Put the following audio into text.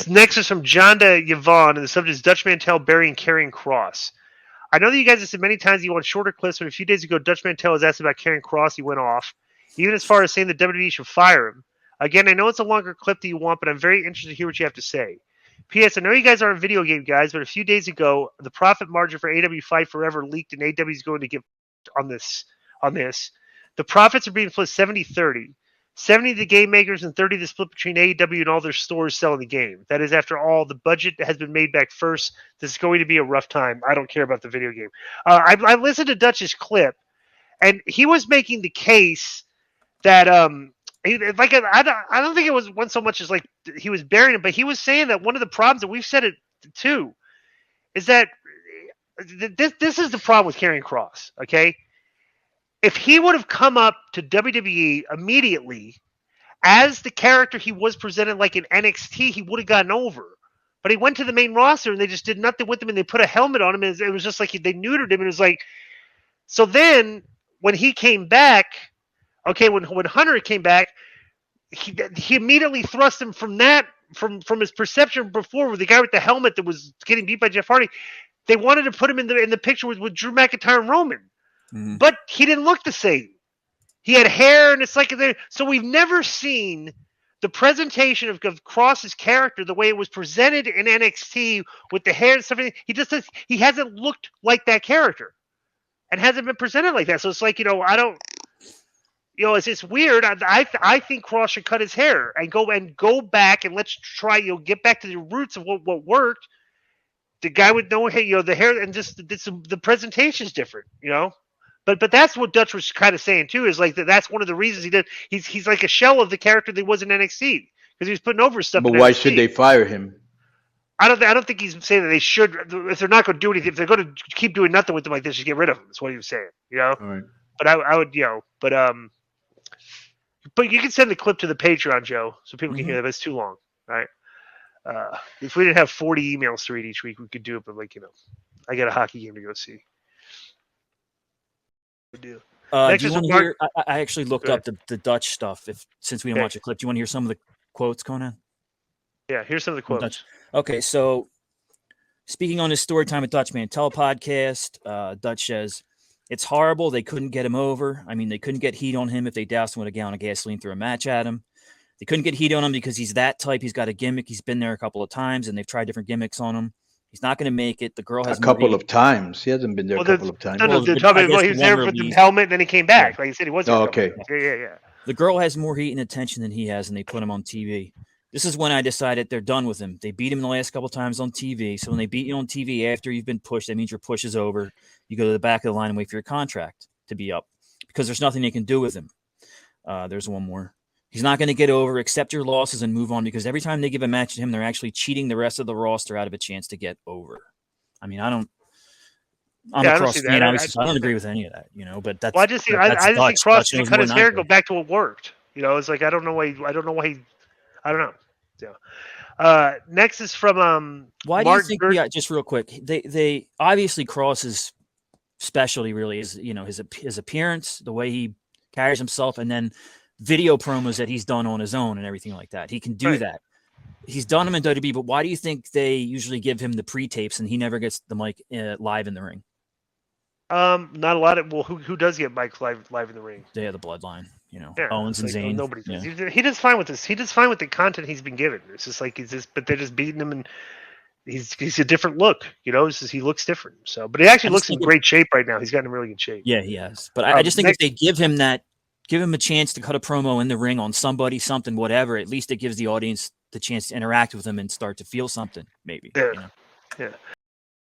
Next is from Jonda Yvonne, and the subject is Dutch Mantell burying Karrion Kross. I know that you guys have said many times you want shorter clips, but a few days ago, Dutch Mantell was asked about Karrion Kross. He went off, even as far as saying that WWE should fire him. Again, I know it's a longer clip that you want, but I'm very interested to hear what you have to say. P.S. I know you guys aren't video game guys, but a few days ago, the profit margin for AW Fight Forever leaked, and AW is going to get on this. The profits are being split 70-30. 70 to the game makers and 30 to split between AEW and all their stores selling the game. That is, after all, the budget has been made back first. This is going to be a rough time. I don't care about the video game. I listened to Dutch's clip, and he was making the case that I don't think it was one so much as like he was burying him, but he was saying that one of the problems, and we've said it too, is that this is the problem with Karrion Kross, okay? If he would have come up to WWE immediately as the character he was presented like in NXT, he would have gotten over. But he went to the main roster and they just did nothing with him, and they put a helmet on him, and it was just like they neutered him, and it was like. So then when he came back, okay, when Hunter came back, he immediately thrust him from his perception before with the guy with the helmet that was getting beat by Jeff Hardy. They wanted to put him in the picture with Drew McIntyre and Roman. Mm-hmm. But he didn't look the same. He had hair, and it's like so we've never seen the presentation of Kross's character the way it was presented in NXT with the hair and stuff. He hasn't looked like that character, and hasn't been presented like that. So it's like it's weird. I think Kross should cut his hair and go back and let's try get back to the roots of what worked. The guy with no hair, the hair, and just the presentation's different, But that's what Dutch was kind of saying too. Is like that's one of the reasons he did. He's like a shell of the character that was in NXT because he was putting over stuff. But why should they fire him? I don't think he's saying that they should. If they're not going to do anything, if they're going to keep doing nothing with him like this, just get rid of him. That's what he was saying. All right. But I would, but you can send the clip to the Patreon, Joe, so people can hear that. But it's too long, right? If we didn't have 40 emails to read each week, we could do it. But I got a hockey game to go see. Do you want to hear? I actually looked up the Dutch stuff. Since we didn't watch a clip, do you want to hear some of the quotes, Conan? Yeah, here's some of the quotes. Dutch. Okay, so speaking on his story time at Dutch Mantell podcast, Dutch says it's horrible. They couldn't get him over. I mean, they couldn't get heat on him if they doused him with a gallon of gasoline through a match at him. They couldn't get heat on him because he's that type. He's got a gimmick. He's been there a couple of times, and they've tried different gimmicks on him. He's not going to make it. The girl has a couple of times. He hasn't been there a couple of times. No, he was there with the helmet, and then he came back. Like you said, he was. Okay. Yeah. The girl has more heat and attention than he has, and they put him on TV. This is when I decided they're done with him. They beat him the last couple of times on TV. So when they beat you on TV after you've been pushed, that means your push is over. You go to the back of the line and wait for your contract to be up because there's nothing they can do with him. There's one more. He's not going to get over, accept your losses, and move on because every time they give a match to him, they're actually cheating the rest of the roster out of a chance to get over. I mean, I'm across the I don't agree with any of that, but that's. Well, I just think Kross should cut his hair and go back to what worked. It's like I don't know why I don't know. Yeah. Next is from why Mark do you think? Yeah, just real quick. They obviously Kross's specialty really is his appearance, the way he carries himself, and then video promos that he's done on his own and everything like that. He can do that. He's done them in WWE, but why do you think they usually give him the pre-tapes and he never gets the mic live in the ring? Not a lot of who does get mic live in the ring? They have the bloodline, Owens and Zayn. Nobody does. Yeah. He does fine with this. He does fine with the content he's been given. It's just like but they're just beating him, and he's a different look. It's just, he looks different. So, but he actually looks in great shape right now. He's gotten in really good shape. Yeah, he has. But I just think if they give him a chance to cut a promo in the ring on somebody, something, whatever, at least it gives the audience the chance to interact with him and start to feel something, maybe. Yeah. Yeah.